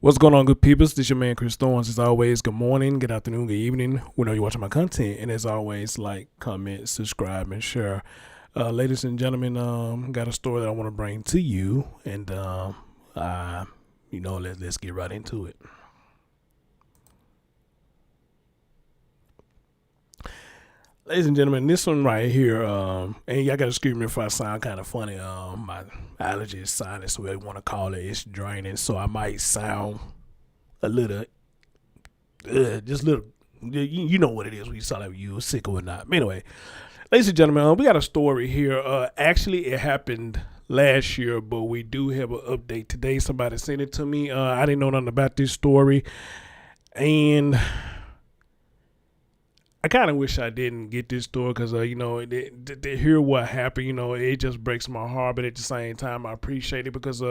What's going on, good people? This is your man Chris Thorns. As always, good morning, good afternoon, good evening. Whenever you're watching my content, and as always, like, comment, subscribe, and share. Ladies and gentlemen, got a story that I want to bring to you, and let's get right into it. Ladies and gentlemen, this one right here, and y'all got to excuse me if I sound kind of funny. My allergy is sinus, whatever you want to call it. It's draining, so I might sound a little, just a little. You know what it is when you sound like you sick or not. But anyway, ladies and gentlemen, we got a story here. Actually, it happened last year, but we do have an update today. Somebody sent it to me. I didn't know nothing about this story, and I kind of wish I didn't get this story because, to hear what happened, it just breaks my heart. But at the same time, I appreciate it because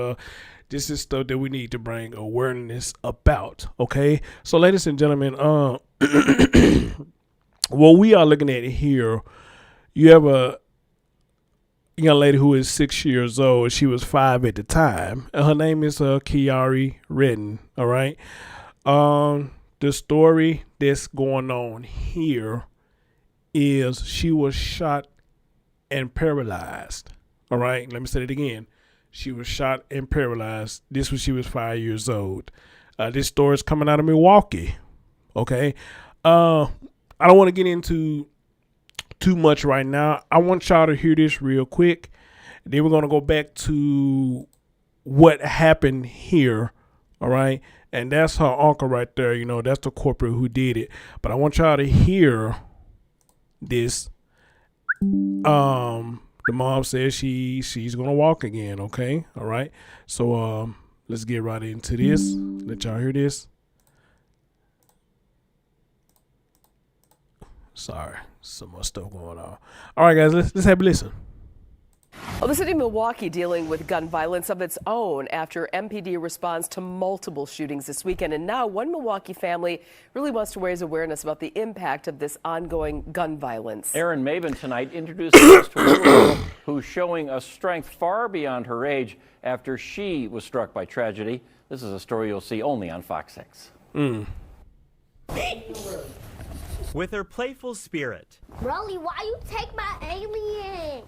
this is stuff that we need to bring awareness about. Okay. So, ladies and gentlemen, what we are looking at here, you have a young lady who is 6 years old. She was 5 at the time. And her name is yariRedding. All right. The story that's going on here is she was shot and paralyzed. All right, let me say it again. She was shot and paralyzed. This when she was 5 years old. This story is coming out of Milwaukee. Okay, I don't want to get into too much right now. I want y'all to hear this real quick. Then we're gonna go back to what happened here. All right. And that's her uncle right there. That's the corporate who did it. But I want y'all to hear this. The mom says she's going to walk again. Okay. All right. So let's get right into this. Let y'all hear this. Sorry. So much stuff going on. All right, guys, let's have a listen. Well, the city of Milwaukee dealing with gun violence of its own after MPD responds to multiple shootings this weekend. And now one Milwaukee family really wants to raise awareness about the impact of this ongoing gun violence. Erin Maven tonight introduced us to a girl who's showing a strength far beyond her age after she was struck by tragedy. This is a story you'll see only on Fox 6. With her playful spirit, Rollie, why you take my alien?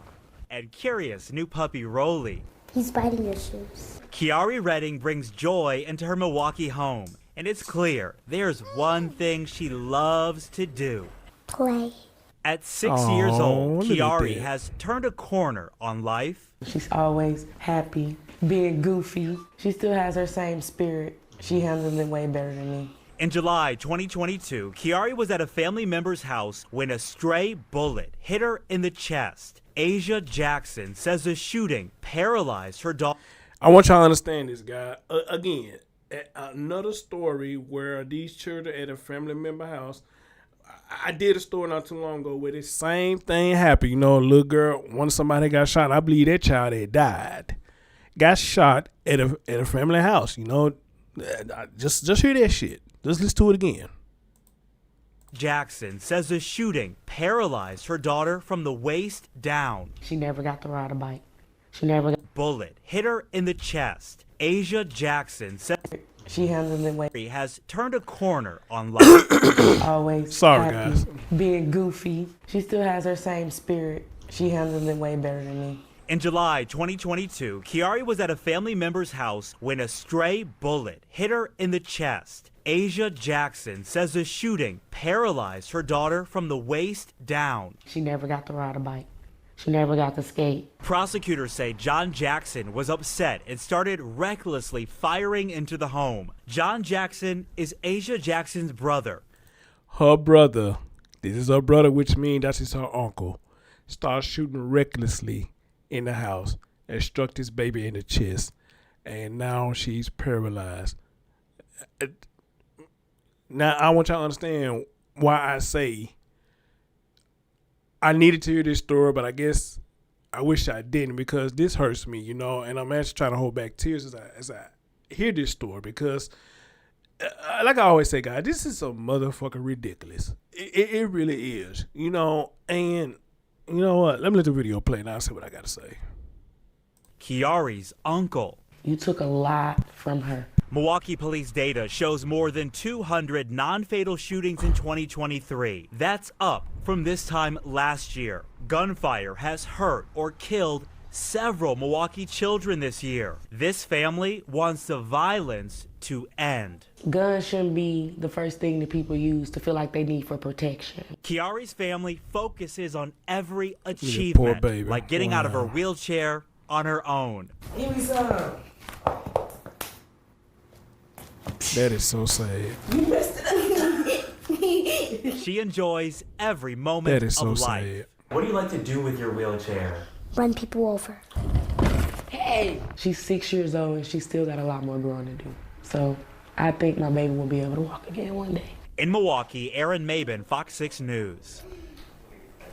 And curious new puppy Rollie, He's biting your shoes. yariRedding brings joy into her Milwaukee home. And it's clear there's one thing she loves to do. Play. At 6 years old, look at Kiari that. has turned a corner on life. She's always happy, being goofy. She still has her same spirit. She handles it way better than me. In July 2022, Kiari was at a family member's house when a stray bullet hit her in the chest. Asia Jackson says the shooting paralyzed her daughter. I want y'all to understand this, guy. Again, another story where these children at a family member house. I did a story not too long ago where the same thing happened. A little girl, when somebody got shot, I believe that child had died. Got shot at a family house. Just hear that shit. Just listen to it again. Jackson says the shooting paralyzed her daughter from the waist down. She never got to ride a bike. She never got. Bullet hit her in the chest. Asia Jackson says She handles it way. she has turned a corner on life. Always Sorry, happy, guys. being goofy. She still has her same spirit. She handles it way better than me. In July 2022, Kiari was at a family member's house when a stray bullet hit her in the chest. Asia Jackson says the shooting paralyzed her daughter from the waist down. She never got to ride a bike. She never got to skate. Prosecutors say John Jackson was upset and started recklessly firing into the home. John Jackson is Asia Jackson's brother. Her brother, this is her brother, which means that is her uncle, started shooting recklessly in the house and struck this baby in the chest, and now she's paralyzed. Now, I want y'all to understand why I say I needed to hear this story, but I guess I wish I didn't because this hurts me, and I'm actually trying to hold back tears as I hear this story because, like I always say, guys, this is so motherfucking ridiculous. It really is, and you know what? Let me let the video play and I'll say what I got to say. Kiari's uncle You took a lot from her. Milwaukee police data shows more than 200 non-fatal shootings in 2023. That's up from this time last year. Gunfire has hurt or killed several Milwaukee children this year. This family wants the violence to end. Guns shouldn't be the first thing that people use to feel like they need for protection. Kiari's family focuses on every Poor achievement, baby. like getting out of her Wow. wheelchair on her own. Give me some. That is so sad. You messed it up. She enjoys every moment That is so of life. sad. What do you like to do with your wheelchair? Run people over. Hey. She's 6 years old and she still got a lot more growing to do. So I think my baby will be able to walk again one day. In Milwaukee, Aaron Mabin, Fox 6 News.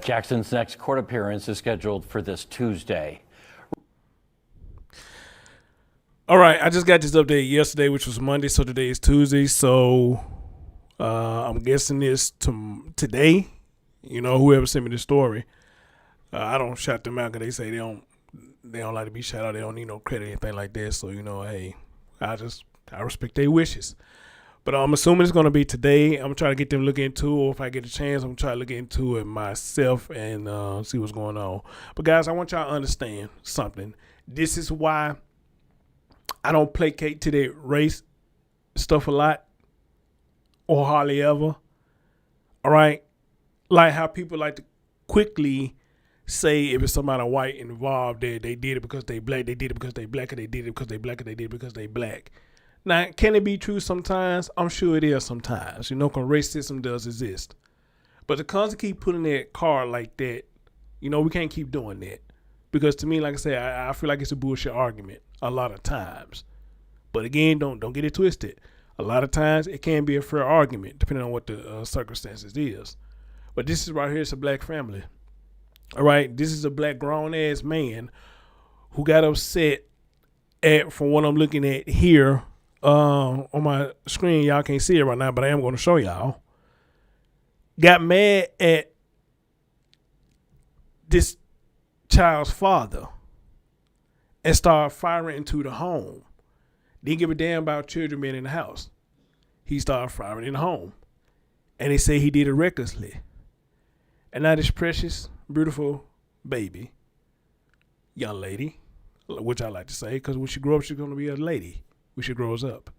Jackson's next court appearance is scheduled for this Tuesday. All right, I just got this update yesterday, which was Monday, so today is Tuesday. So I'm guessing this today. You know, whoever sent me the story, I don't shout them out because they say they don't like to be shout out. They don't need no credit or anything like that. So you know, hey, I respect their wishes. But I'm assuming it's gonna be today. I'm gonna try to get them to look into it, or if I get a chance, I'm gonna try to look into it myself and see what's going on. But guys, I want y'all to understand something. This is why I don't placate to that race stuff a lot or hardly ever. All right. Like how people like to quickly say if it's somebody white involved that they did it because they black, they did it because they black, or they did it because they black, or they did it because they black. Now, can it be true sometimes? I'm sure it is sometimes. You know, because racism does exist. But to constantly keep putting that card like that, you know, we can't keep doing that. Because to me, like I said, I feel like it's a bullshit argument a lot of times. But again, don't get it twisted. A lot of times it can be a fair argument depending on what the circumstances is. But this is right here, it's a black family. All right, this is a black grown ass man who got upset at, from what I'm looking at here on my screen. Y'all can't see it right now, but I am going to show y'all. Got mad at this child's father and started firing into the home. Didn't give a damn about children being in the house. He started firing in the home. And they say he did it recklessly. And now this precious, beautiful baby, young lady, which I like to say, because when she grows up, she's going to be a lady when she grows up.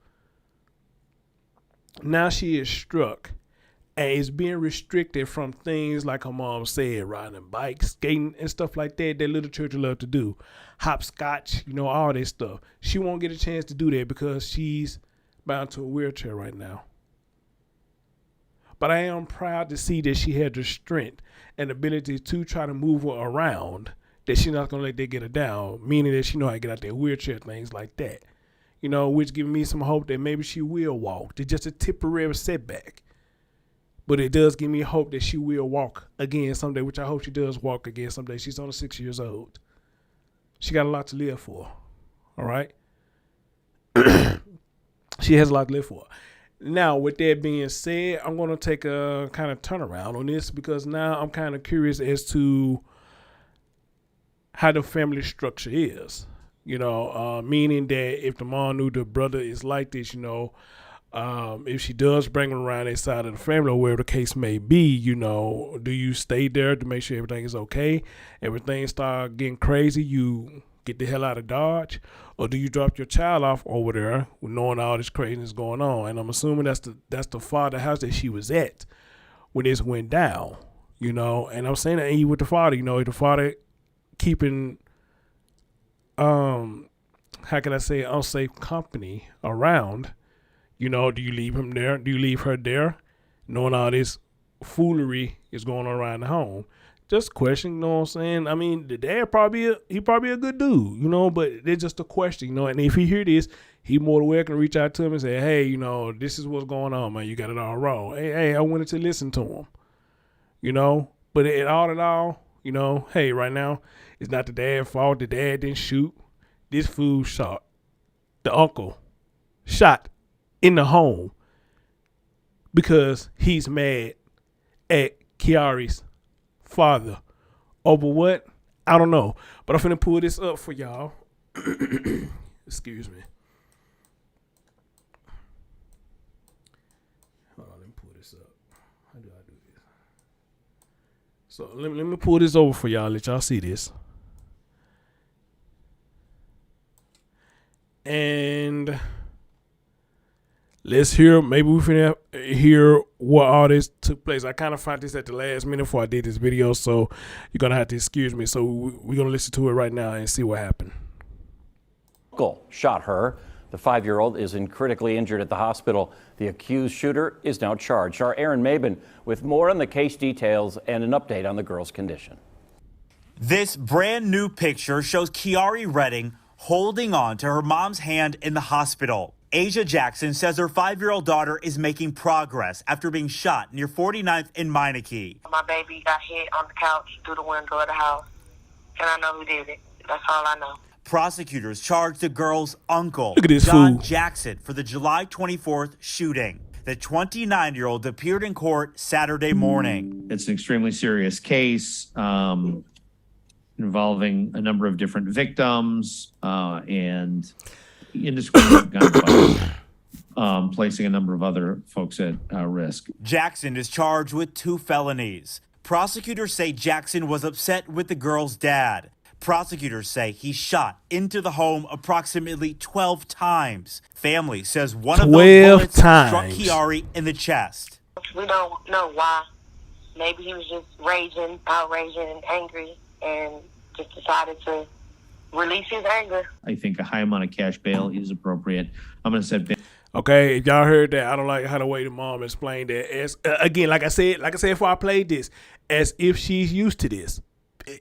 Now she is struck and is being restricted from things like her mom said, riding bikes, skating, and stuff like that little children love to do. Hopscotch, you know, all this stuff. She won't get a chance to do that because she's bound to a wheelchair right now. But I am proud to see that she had the strength and ability to try to move her around, that she's not going to let that get her down, meaning that she know how to get out that wheelchair, things like that. You know, which gives me some hope that maybe she will walk. It's just a temporary setback. But it does give me hope that she will walk again someday, which I hope she does walk again someday. She's only 6 years old. She got a lot to live for. All right? She has a lot to live for. Now, with that being said, I'm going to take a kind of turnaround on this because now I'm kind of curious as to how the family structure is. You know, meaning that if the mom knew the brother is like this, you know, if she does bring him around that side of the family or wherever the case may be, you know, do you stay there to make sure everything is okay? Everything start getting crazy, you get the hell out of Dodge? Or do you drop your child off over there knowing all this craziness going on? And I'm assuming that's the father house that she was at when this went down, you know. And I'm saying that even with the father, you know, the father keeping how can I say, unsafe company around. You know, do you leave him there? Do you leave her there? Knowing all this foolery is going on around the home. Just question, you know what I'm saying? I mean, the dad probably a good dude, you know, but it's just a question, you know. And if he hear this, he more than welcome to reach out to him and say, hey, you know, this is what's going on, man. You got it all wrong. Hey, I wanted to listen to him, you know. But in all, you know, hey, right now, it's not the dad's fault. The dad didn't shoot. This fool shot. The uncle shot in the home because he's mad at Kiari's father over what? I don't know. But I'm finna pull this up for y'all. Excuse me. So let me pull this over for y'all. Let y'all see this. And let's hear. Maybe we can hear what all this took place. I kind of found this at the last minute before I did this video, so you're gonna have to excuse me. So we're gonna listen to it right now and see what happened. Uncle shot her. The 5-year-old is critically injured at the hospital. The accused shooter is now charged. Our Aaron Mabin with more on the case details and an update on the girl's condition. This brand new picture shows yariRedding holding on to her mom's hand in the hospital. Asia Jackson says her 5-year-old daughter is making progress after being shot near 49th and Meineke. My baby got hit on the couch through the window of the house, and I know who did it. That's all I know. Prosecutors charged the girl's uncle, Look at this John fool. Jackson, for the July 24th shooting. The 29-year-old appeared in court Saturday morning. It's an extremely serious case involving a number of different victims and indiscriminate gunfire, placing a number of other folks at risk. Jackson is charged with 2 felonies. Prosecutors say Jackson was upset with the girl's dad. Prosecutors say he shot into the home approximately 12 times. Family says one of those bullets struck Kiari in the chest. We don't know why. Maybe he was just outraged and angry, and just decided to release his anger. I think a high amount of cash bail is appropriate. I'm going to set bail. Okay, if y'all heard that, I don't like how the way the mom explained that. As again, like I said before I played this, as if she's used to this.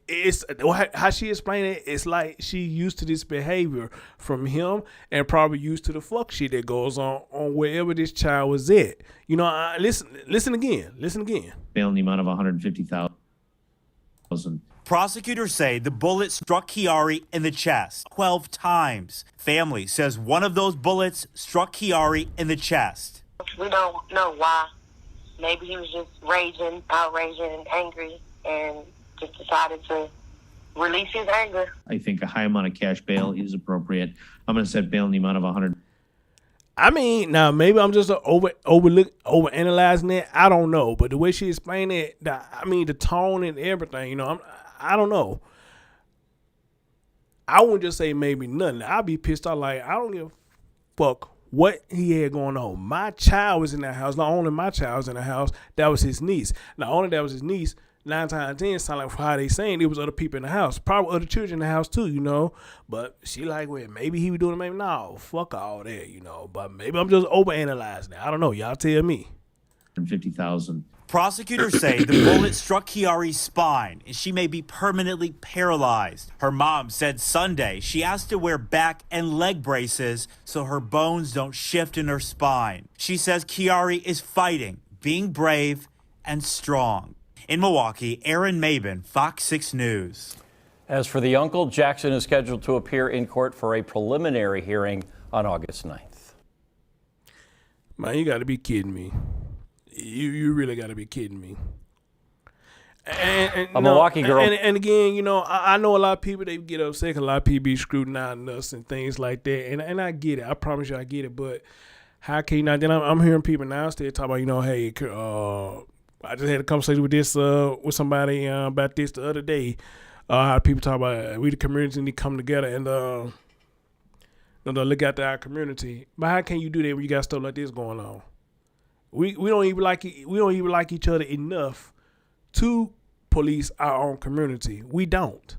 It's how she explained it. It's like she used to this behavior from him, and probably used to the fuck shit that goes on wherever this child was at. You know, listen again. Bail in the amount of $150,000. Prosecutors say the bullet struck Kiari in the chest 12 times. Family says one of those bullets struck Kiari in the chest. We don't know why. Maybe he was just outraged and angry, and just decided to release his anger. I think a high amount of cash bail is appropriate. I'm going to set bail in the amount of $100,000. I mean, now maybe I'm just overanalyzing it. I don't know, but the way she explained it, the tone and everything, you know, I don't know. I wouldn't just say maybe nothing. I'd be pissed off. Like, I don't give a fuck what he had going on. My child was in that house. Not only my child was in the house, that was his niece. Not only that was his niece, 9 times out of 10, sound like how they saying it was other people in the house. Probably other children in the house too, you know. But she like, well, maybe he was doing it, maybe no. Fuck all that, you know. But maybe I'm just overanalyzing it. I don't know. Y'all tell me. $50,000. Prosecutors say the bullet struck Kiari's spine and she may be permanently paralyzed. Her mom said Sunday she asked to wear back and leg braces so her bones don't shift in her spine. She says Kiari is fighting, being brave and strong. In Milwaukee, Aaron Mabin, Fox 6 News. As for the uncle, Jackson is scheduled to appear in court for a preliminary hearing on August 9th. Man, you got to be kidding me. You really got to be kidding me. And Milwaukee girl. And again, you know, I know a lot of people, they get upset because a lot of people be scrutinizing us and things like that. And I get it. I promise you I get it. But how can you not? Then I'm hearing people now still talk about, you know, hey, I just had a conversation with somebody about this the other day. How people talk about we the community need to come together and look after our community. But how can you do that when you got stuff like this going on? We don't even like each other enough to police our own community. We don't.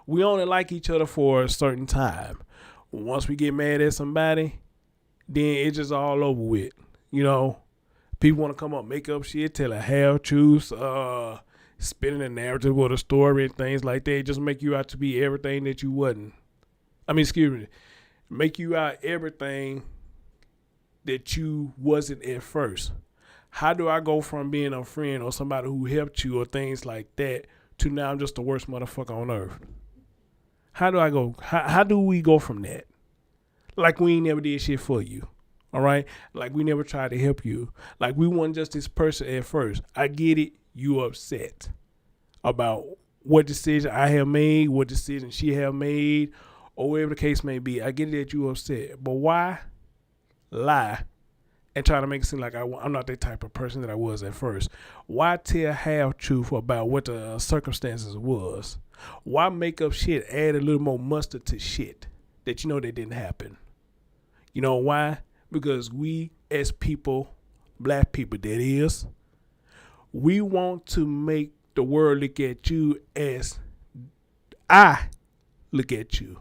We only like each other for a certain time. Once we get mad at somebody, then it's just all over with. You know, people want to come up, make up shit, tell a half truth, spinning a narrative or a story and things like that. It just make you out to be everything that you wasn't. Make you out everything that you wasn't at first. How do I go from being a friend or somebody who helped you or things like that to now I'm just the worst motherfucker on earth? How do I go? How do we go from that? Like we ain't never did shit for you. All right? Like we never tried to help you. Like we weren't just this person at first. I get it. You upset about what decision I have made, what decision she have made, or whatever the case may be. I get it that you upset. But why lie and trying to make it seem like I'm not the type of person that I was at first. Why tell half truth about what the circumstances was? Why make up shit, add a little more mustard to shit that you know that didn't happen? You know why? Because we as people, black people that is, we want to make the world look at you as I look at you.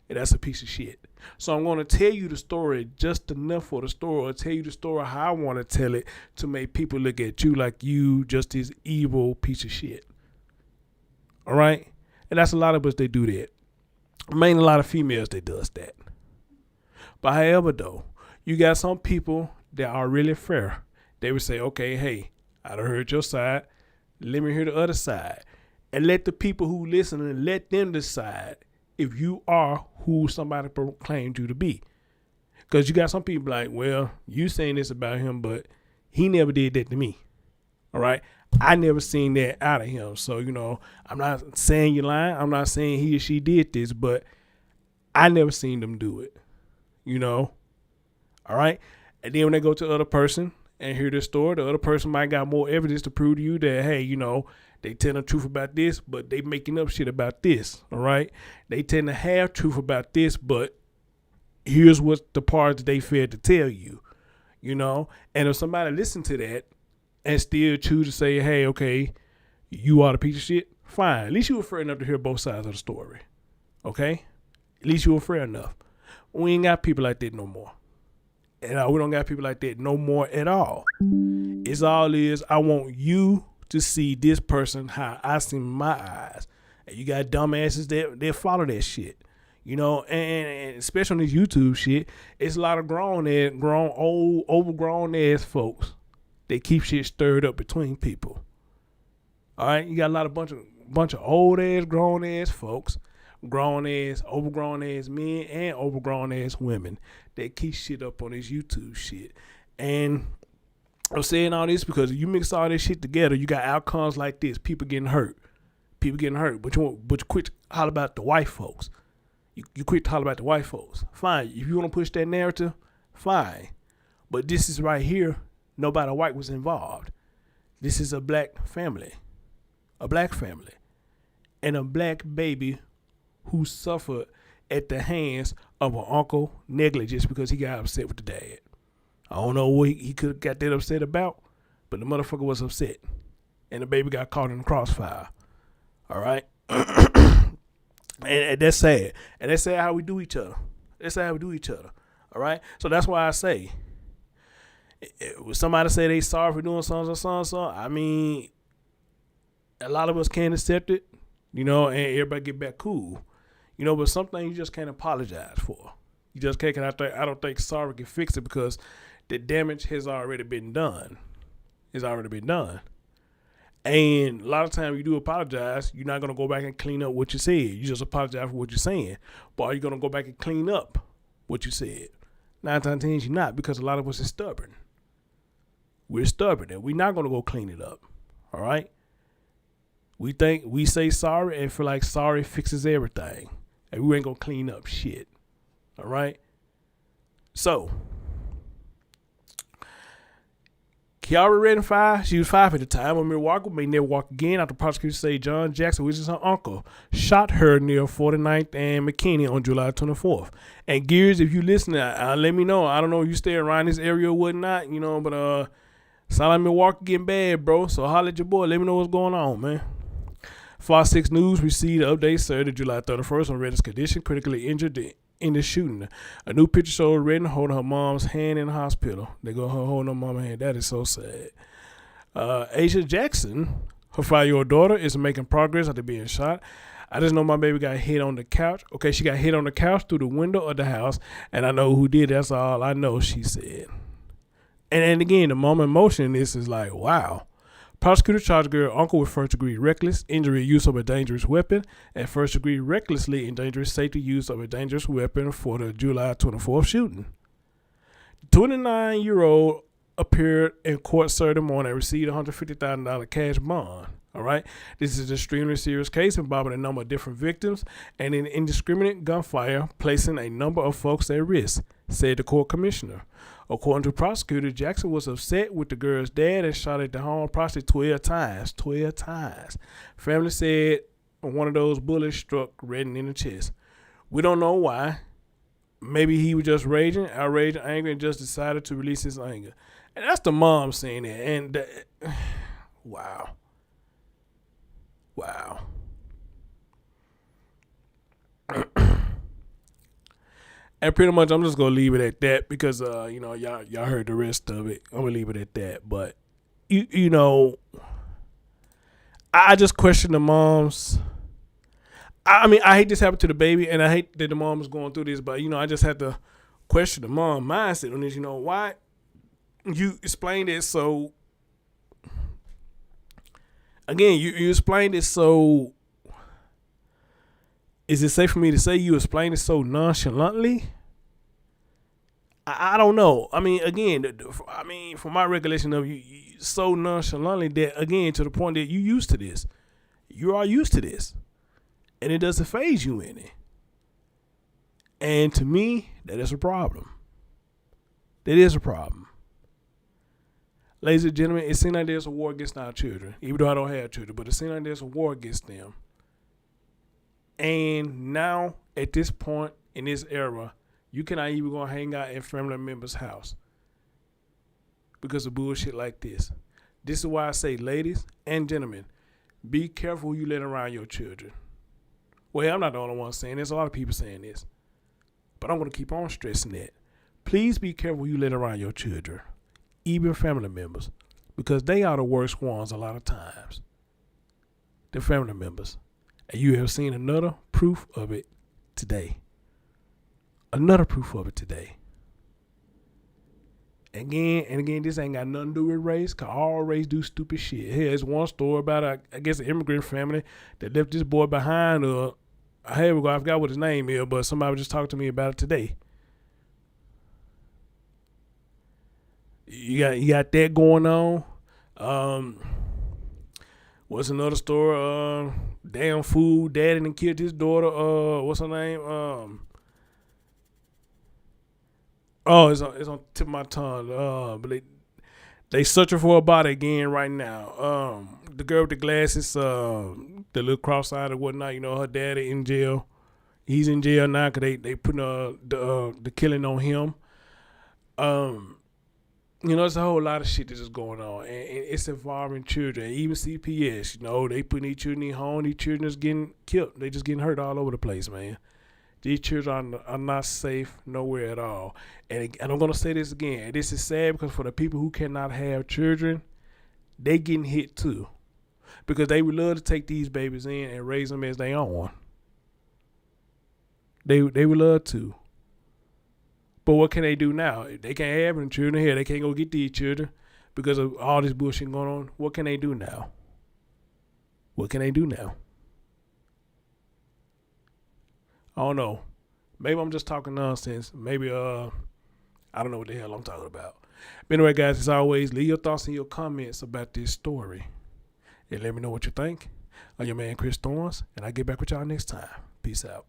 And that's a piece of shit. So I'm going to tell you the story just enough for the story, or tell you the story how I want to tell it to make people look at you like you just this evil piece of shit. All right? And that's a lot of us, they do that. Mainly a lot of females that does that. But however, though, you got some people that are really fair. They would say, okay, hey, I done heard your side. Let me hear the other side. And let the people who listen and let them decide if you are who somebody proclaimed you to be. Because you got some people like, well, you saying this about him, but he never did that to me. All right? I never seen that out of him. So, you know, I'm not saying you're lying. I'm not saying he or she did this, but I never seen them do it. You know? All right? And then when they go to the other person and hear this story, the other person might got more evidence to prove to you that, hey, you know, they tell the truth about this, but they making up shit about this. All right? They tend to have truth about this, but here's what the part that they failed to tell you. You know? And if somebody listen to that and still choose to say, hey, okay, you are the piece of shit, fine. At least you were fair enough to hear both sides of the story. Okay? At least you were fair enough. We ain't got people like that no more. And we don't got people like that no more at all. It's all is, I want you to see this person how I see my eyes. And you got dumbasses that follow that shit. You know, and especially on this YouTube shit, it's a lot of old, overgrown ass folks that keep shit stirred up between people. All right, you got a lot of bunch of old ass, grown ass folks, grown ass, overgrown ass men, and overgrown ass women that keep shit up on this YouTube shit. And I'm saying all this because if you mix all this shit together, you got outcomes like this: people getting hurt, But you quit to holler about the white folks. You quit to holler about the white folks. Fine, if you want to push that narrative, fine. But this is right here. Nobody white was involved. This is a black family, and a black baby who suffered at the hands of an uncle negligence because he got upset with the dad. I don't know what he could have got that upset about, but the motherfucker was upset, and the baby got caught in the crossfire. All right, and that's sad. And that's sad how we do each other. All right, so that's why I say, when somebody say they sorry for doing something, I mean, a lot of us can't accept it, you know, and everybody get back cool, you know. But some things you just can't apologize for. You just can't. I don't think sorry can fix it because the damage has already been done. And a lot of times you do apologize, you're not gonna go back and clean up what you said. You just apologize for what you're saying, but are you gonna go back and clean up what you said? 9 times out of 10 you're not, because a lot of us is stubborn. We're stubborn and we're not going to go clean it up. All right. We think we say sorry and feel like sorry fixes everything, and we ain't going to clean up shit. All right. So yariRedding 5, she was 5 at the time, on Milwaukee, may never walk again after prosecutors say John Jackson, which is her uncle, shot her near 49th and McKinney on July 24th. And Gears, if you listen, let me know. I don't know if you stay around this area or whatnot, you know, but sound like Milwaukee getting bad, bro. So holler at your boy. Let me know what's going on, man. Fox 6 News received an update Saturday, July 31st on Redding's condition, critically injured in the shooting. A new picture showed Redding holding her mom's hand in the hospital. They go her holding her mom's hand. That is so sad. Asia Jackson, her 5-year-old daughter, is making progress after being shot. I just know my baby got hit on the couch. Okay, she got hit on the couch through the window of the house, and I know who did. That's all I know, she said. And again, the moment emotion in this is like, wow. Prosecutor charged girl uncle with first-degree reckless injury, use of a dangerous weapon, and first-degree recklessly and dangerous safety use of a dangerous weapon for the July 24th shooting. The 29-year-old appeared in court Saturday morning and received a $150,000 cash bond. All right. This is an extremely serious case involving a number of different victims and an indiscriminate gunfire, placing a number of folks at risk, said the court commissioner. According to prosecutor, Jackson was upset with the girl's dad and shot at the home approximately 12 times. 12 times. Family said one of those bullets struck Redding in the chest. We don't know why. Maybe he was just raging, outraged, angry, and just decided to release his anger. And that's the mom saying that. And wow. Wow. And pretty much I'm just gonna leave it at that because y'all heard the rest of it. I'm gonna leave it at that. But you know, I just question the moms. I mean, I hate this happened to the baby, and I hate that the mom is going through this, but I just had to question the mom mindset on this. Why you explained it so. Again, you explained it so. Is it safe for me to say you explained it so nonchalantly? I don't know. I mean, again, from my recollection of you so nonchalantly that, again, to the point that you used to this. You are used to this. And it doesn't faze you any. And to me, that is a problem. That is a problem. Ladies and gentlemen, it seems like there's a war against our children, even though I don't have children, but it seems like there's a war against them. And now, at this point in this era, you cannot even go hang out at family members' house because of bullshit like this. This is why I say, ladies and gentlemen, be careful who you let around your children. Well, I'm not the only one saying this. A lot of people saying this. But I'm going to keep on stressing that. Please be careful who you let around your children, even family members, because they are the worst ones a lot of times. The family members. And you have seen another proof of it today. Another proof of it today. Again, this ain't got nothing to do with race, because all race do stupid shit. Here's one story about, I guess, an immigrant family that left this boy behind. I forgot what his name is, but somebody just talked to me about it today. You got that going on. What's another story? Damn fool, daddy done killed his daughter. What's her name? It's on the tip of my tongue. But they searching for her body again right now. The girl with the glasses, the little cross-eyed or whatnot. Her daddy in jail. He's in jail now because they putting the killing on him. There's a whole lot of shit that's just going on, and it's involving children. Even CPS, they putting these children in home. These children just getting killed. They just getting hurt all over the place, man. These children are not safe nowhere at all. And I'm going to say this again. This is sad because for the people who cannot have children, they getting hit too. Because they would love to take these babies in and raise them as their own. They would love to. But what can they do now? If they can't have any children here, they can't go get these children because of all this bullshit going on. What can they do now? What can they do now? I don't know. Maybe I'm just talking nonsense. Maybe, I don't know what the hell I'm talking about. But anyway, guys, as always, leave your thoughts and your comments about this story. And let me know what you think. I'm your man, Chris Thorns, and I'll get back with y'all next time. Peace out.